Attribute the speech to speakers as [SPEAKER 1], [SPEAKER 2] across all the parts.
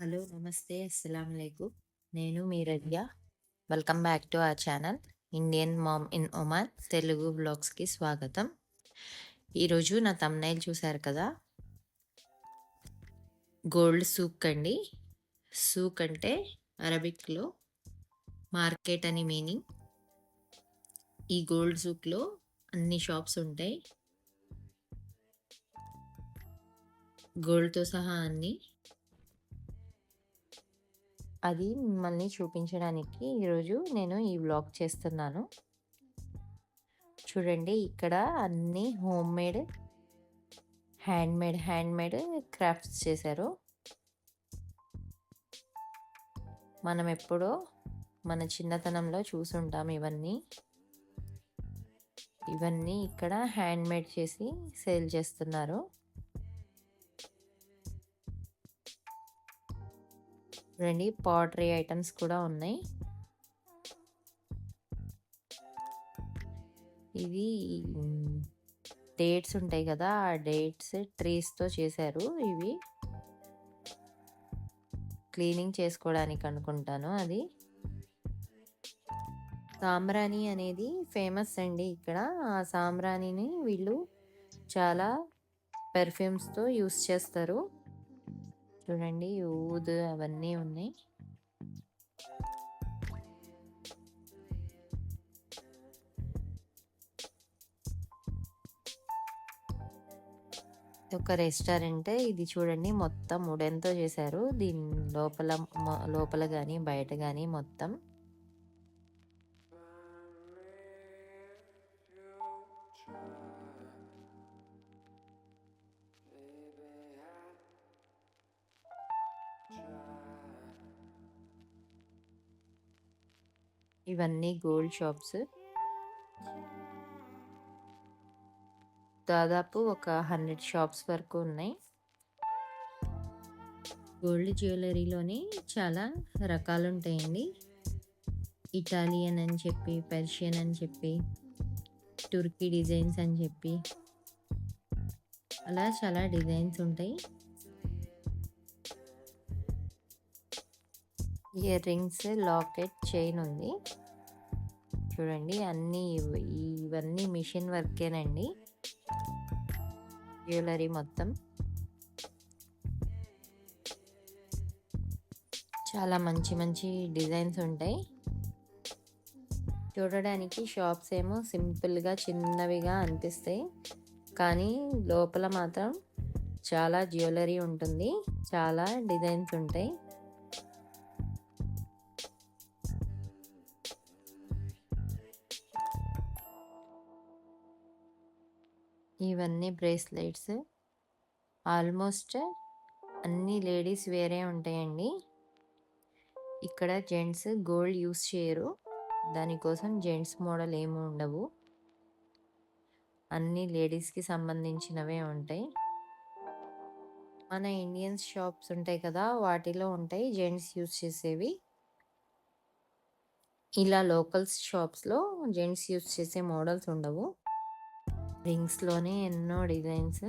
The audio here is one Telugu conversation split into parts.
[SPEAKER 1] హలో, నమస్తే, అస్సలాముఅలైకుం. నేను మీ Razia. Welcome back to our channel Indian mom in Oman Telugu వ్లాగ్స్కి స్వాగతం. ఈరోజు నా థంబ్నైల్ చూశారు కదా, గోల్డ్ సూక్ అండి. సూక్ అంటే అరబిక్లో మార్కెట్ అని మీనింగ్. ఈ గోల్డ్ సూక్లో అన్ని షాప్స్ ఉంటాయి, గోల్డ్తో సహా అన్నీ. అది మిమ్మల్ని చూపించడానికి ఈరోజు నేను ఈ వ్లాగ్ చేస్తున్నాను. చూడండి, ఇక్కడ అన్నీ హ్యాండ్మేడ్ క్రాఫ్ట్స్ చేశారు. మనం ఎప్పుడో మన చిన్నతనంలో చూసుంటాం ఇవన్నీ ఇక్కడ హ్యాండ్మేడ్ చేసి సేల్ చేస్తున్నారు. చూడండి, పాటరీ ఐటమ్స్ కూడా ఉన్నాయి. ఇది డేట్స్ ఉంటాయి కదా, ఆ డేట్స్ ట్రీస్తో చేశారు. ఇవి క్లీనింగ్ చేసుకోవడానికి అనుకుంటాను. అది సాంబ్రాణి అనేది ఫేమస్ అండి ఇక్కడ. ఆ సాంబ్రాణిని వీళ్ళు చాలా పెర్ఫ్యూమ్స్తో యూస్ చేస్తారు. చూడండి, ఊద్ అవన్నీ ఉన్నాయి. ఒక రెస్టారెంట్ ఇది. చూడండి, మొత్తం వుడెన్తో చేశారు. దీని లోపల కానీ బయట కానీ మొత్తం ఇవన్నీ గోల్డ్ షాప్స్. దాదాపు ఒక 100 షాప్స్ వరకు ఉన్నాయి. గోల్డ్ జ్యువెలరీలోనే చాలా రకాలు ఉంటాయండి. ఇటాలియన్ అని చెప్పి, పర్షియన్ అని చెప్పి, టుర్కీ డిజైన్స్ అని చెప్పి, అలా చాలా డిజైన్స్ ఉంటాయి. ఇయర్ రింగ్స్, లాకెట్, చైన్ ఉంది. చూడండి, ఇవన్నీ మిషన్ వర్కేనండి. జ్యువెలరీ మొత్తం చాలా మంచి డిజైన్స్ ఉంటాయి. చూడడానికి షాప్స్ ఏమో సింపుల్గా చిన్నవిగా అనిపిస్తాయి, కానీ లోపల మాత్రం చాలా జ్యువెలరీ ఉంటుంది, చాలా డిజైన్స్ ఉంటాయి. ఇవన్నీ బ్రేస్లెట్స్. ఆల్మోస్ట్ అన్ని లేడీస్ వేరే ఉంటాయండి. ఇక్కడ జెంట్స్ గోల్డ్ యూస్ చేయరు, దానికోసం జెంట్స్ మోడల్ ఏమి ఉండవు. అన్ని లేడీస్కి సంబంధించినవే ఉంటాయి. మన ఇండియన్స్ షాప్స్ ఉంటాయి కదా, వాటిలో ఉంటాయి జెంట్స్ యూస్ చేసేవి. ఇలా లోకల్స్ షాప్స్లో జెంట్స్ యూస్ చేసే మోడల్స్ ఉండవు. రింగ్స్లోనే ఎన్నో డిజైన్స్.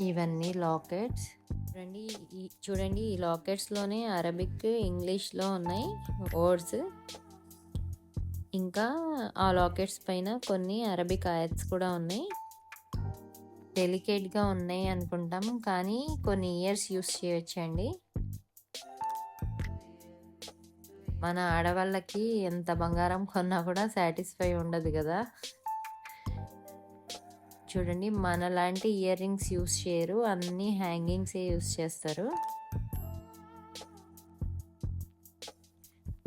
[SPEAKER 1] ఇవన్నీ లాకెట్స్. చూడండి, ఈ లాకెట్స్లోనే అరబిక్, ఇంగ్లీష్లో ఉన్నాయి వర్డ్స్. ఇంకా ఆ లాకెట్స్ పైన కొన్ని అరబిక్ ఆయత్స్ కూడా ఉన్నాయి. డెలికేట్గా ఉన్నాయి అనుకుంటాం, కానీ కొన్ని ఇయర్స్ యూస్ చేయొచ్చండి. మన ఆడవాళ్ళకి ఎంత బంగారం కొన్నా కూడా సాటిస్ఫై ఉండదు కదా. చూడండి, మనలాంటి ఇయర్ రింగ్స్ యూస్ చేయరు, అన్ని హ్యాంగింగ్సే యూస్ చేస్తారు.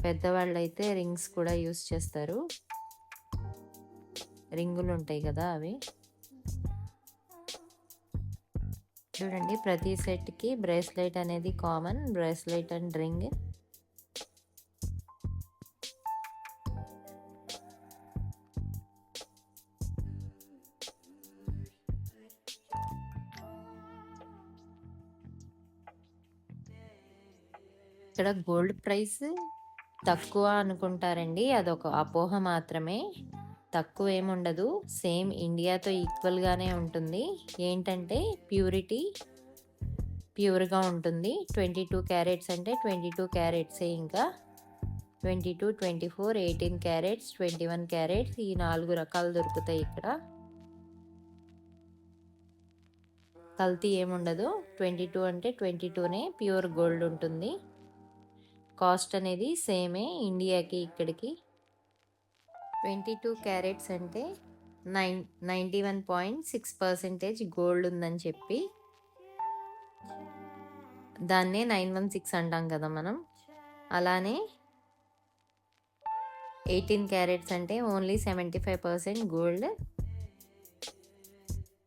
[SPEAKER 1] పెద్దవాళ్ళు అయితే రింగ్స్ కూడా యూస్ చేస్తారు, రింగులు ఉంటాయి కదా అవి. చూడండి, ప్రతి సెట్కి బ్రేస్లెట్ అనేది కామన్, బ్రేస్లెట్ అండ్ రింగ్. ఇక్కడ గోల్డ్ ప్రైస్ తక్కువ అనుకుంటారండి, అదొక అపోహ మాత్రమే. తక్కువ ఏముండదు, సేమ్ ఇండియాతో ఈక్వల్గానే ఉంటుంది. ఏంటంటే ప్యూర్గా ఉంటుంది. 22 క్యారెట్స్ అంటే 22 క్యారెట్సే. ఇంకా 22, 24, 18 క్యారెట్స్, 21 క్యారెట్స్, ఈ 4 రకాలు దొరుకుతాయి ఇక్కడ. కల్తీ ఏముండదు. 22 అంటే 22నే ప్యూర్ గోల్డ్ ఉంటుంది. కాస్ట్ అనేది సేమే ఇండియాకి ఇక్కడికి. 22 క్యారెట్స్ అంటే 91.6% గోల్డ్ ఉందని చెప్పి దాన్నే 916 అంటాం కదా మనం. అలానే 18 క్యారెట్స్ అంటే ఓన్లీ 75% గోల్డ్,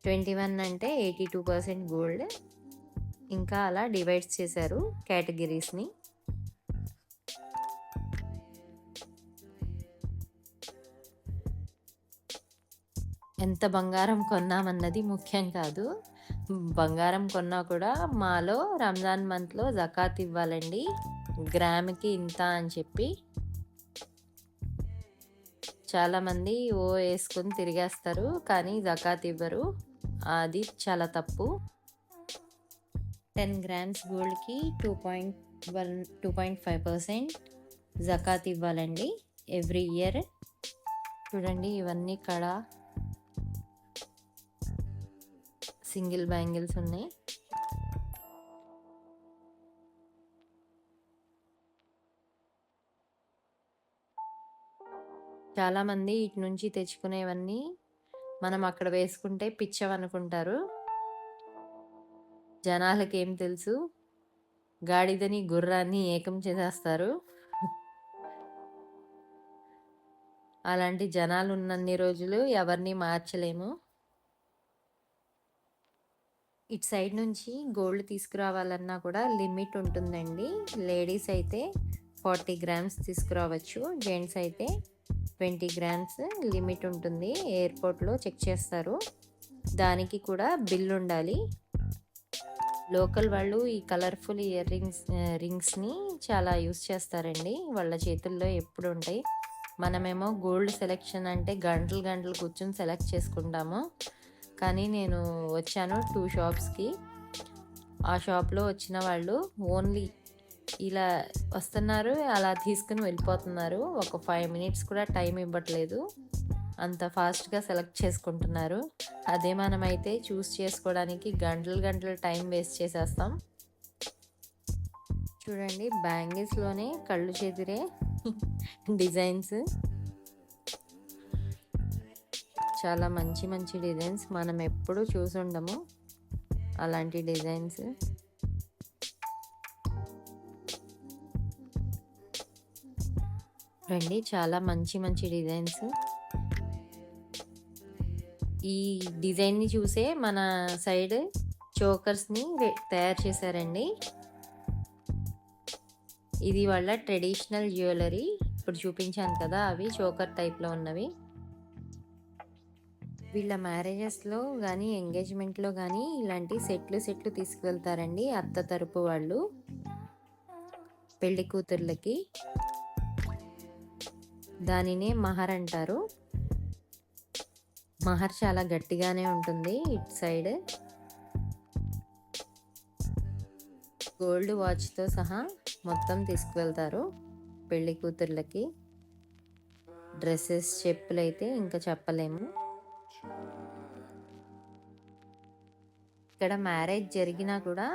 [SPEAKER 1] 21 అంటే 82% గోల్డ్. ఇంకా అలా డివైడ్ చేశారు కేటగిరీస్ని. ఎంత బంగారం కొన్నామన్నది ముఖ్యం కాదు. బంగారం కొన్నా కూడా మాలో రంజాన్ మంత్లో జకాత్ ఇవ్వాలండి, గ్రామ్కి ఇంత అని చెప్పి. చాలామంది వేసుకొని తిరిగేస్తారు కానీ జకాత్ ఇవ్వరు, అది చాలా తప్పు. 10 గ్రామ్స్ గోల్డ్కి 2.5% జకాత్ ఇవ్వాలండి ఎవ్రీ ఇయర్. చూడండి, ఇవన్నీ కడ సింగిల్ బ్యాంగిల్స్ ఉన్నాయి. చాలామంది ఇటు నుంచి తెచ్చుకునేవన్నీ మనం అక్కడ వేసుకుంటే పిచ్చవనుకుంటారు. జనాలకి ఏం తెలుసు, గాడిదని గుర్రాన్ని ఏకం చేసేస్తారు. అలాంటి జనాలు ఉన్నన్ని రోజులు ఎవరిని మార్చలేము. ఇటు సైడ్ నుంచి గోల్డ్ తీసుకురావాలన్నా కూడా లిమిట్ ఉంటుందండి. లేడీస్ అయితే 40 గ్రామ్స్ తీసుకురావచ్చు, జెంట్స్ అయితే 20 గ్రామ్స్ లిమిట్ ఉంటుంది. ఎయిర్పోర్ట్లో చెక్ చేస్తారు, దానికి కూడా బిల్ ఉండాలి. లోకల్ వాళ్ళు ఈ కలర్ఫుల్ రింగ్స్ని చాలా యూస్ చేస్తారండి, వాళ్ళ చేతుల్లో ఎప్పుడు ఉంటాయి. మనమేమో గోల్డ్ సెలెక్షన్ అంటే గంటలు కూర్చొని సెలెక్ట్ చేసుకుంటాము. కానీ నేను వచ్చాను 2 షాప్స్కి. ఆ షాప్లో వచ్చిన వాళ్ళు ఓన్లీ ఇలా వస్తున్నారు, అలా తీసుకుని వెళ్ళిపోతున్నారు. ఒక 5 మినిట్స్ కూడా టైం ఇవ్వట్లేదు, అంత ఫాస్ట్గా సెలెక్ట్ చేసుకుంటున్నారు. అదే మనమైతే చూస్ చేసుకోవడానికి గంటలు టైం వేస్ట్ చేసేస్తాం. చూడండి, బ్యాంగిల్స్లోనే కళ్ళు చెదిరే డిజైన్స్, చాలా మంచి డిజైన్స్. మనం ఎప్పుడూ చూసుండము అలాంటి డిజైన్స్. రండి, చాలా మంచి డిజైన్స్. ఈ డిజైన్ని చూసే మన సైడ్ చోకర్స్ని తయారు చేశారండి. ఇది వాళ్ళ ట్రెడిషనల్ జ్యువెలరీ. ఇప్పుడు చూపించాను కదా, అవి చోకర్ టైప్లో ఉన్నవి. వీళ్ళ మ్యారేజెస్లో కానీ ఎంగేజ్మెంట్లో కానీ ఇలాంటి సెట్లు తీసుకువెళ్తారండి అత్త తరపు వాళ్ళు పెళ్లి కూతుర్లకి. దానినే మహర్ అంటారు. మహర్ చాలా గట్టిగానే ఉంటుంది. ఇటు సైడ్ గోల్డ్ వాచ్తో సహా మొత్తం తీసుకువెళ్తారు పెళ్లి కూతుర్లకి. డ్రెస్సెస్, చెప్పులు అయితే ఇంకా చెప్పలేము. ఇక్కడ మ్యారేజ్ జరిగినా కూడా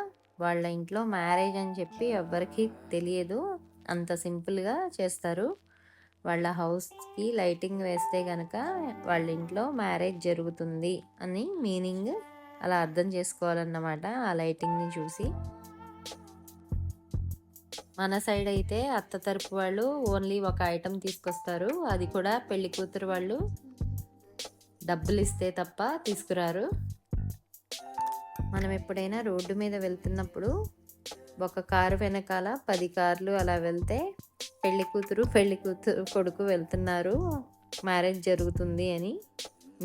[SPEAKER 1] వాళ్ళ ఇంట్లో మ్యారేజ్ అని చెప్పి ఎవ్వరికి తెలియదు, అంత సింపుల్గా చేస్తారు. వాళ్ళ హౌస్కి లైటింగ్ వేస్తే కనుక వాళ్ళ ఇంట్లో మ్యారేజ్ జరుగుతుంది అని మీనింగ్, అలా అర్థం చేసుకోవాలన్నమాట ఆ లైటింగ్ని చూసి. మన సైడ్ అయితే అత్త తరపు వాళ్ళు ఓన్లీ ఒక ఐటెం తీసుకొస్తారు, అది కూడా పెళ్లి కూతురు వాళ్ళు డబ్బులు ఇస్తే తప్ప తీసుకురారు. మనం ఎప్పుడైనా రోడ్డు మీద వెళ్తున్నప్పుడు ఒక కారు వెనకాల 10 కార్లు అలా వెళ్తే పెళ్లి కూతురు కొడుకు వెళ్తున్నారు, మ్యారేజ్ జరుగుతుంది అని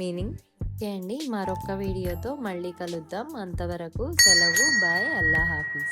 [SPEAKER 1] మీనింగ్. ఓకే అండి, మరొక వీడియోతో మళ్ళీ కలుద్దాం. అంతవరకు సెలవు, బాయ్, అల్లా హాఫీజ్.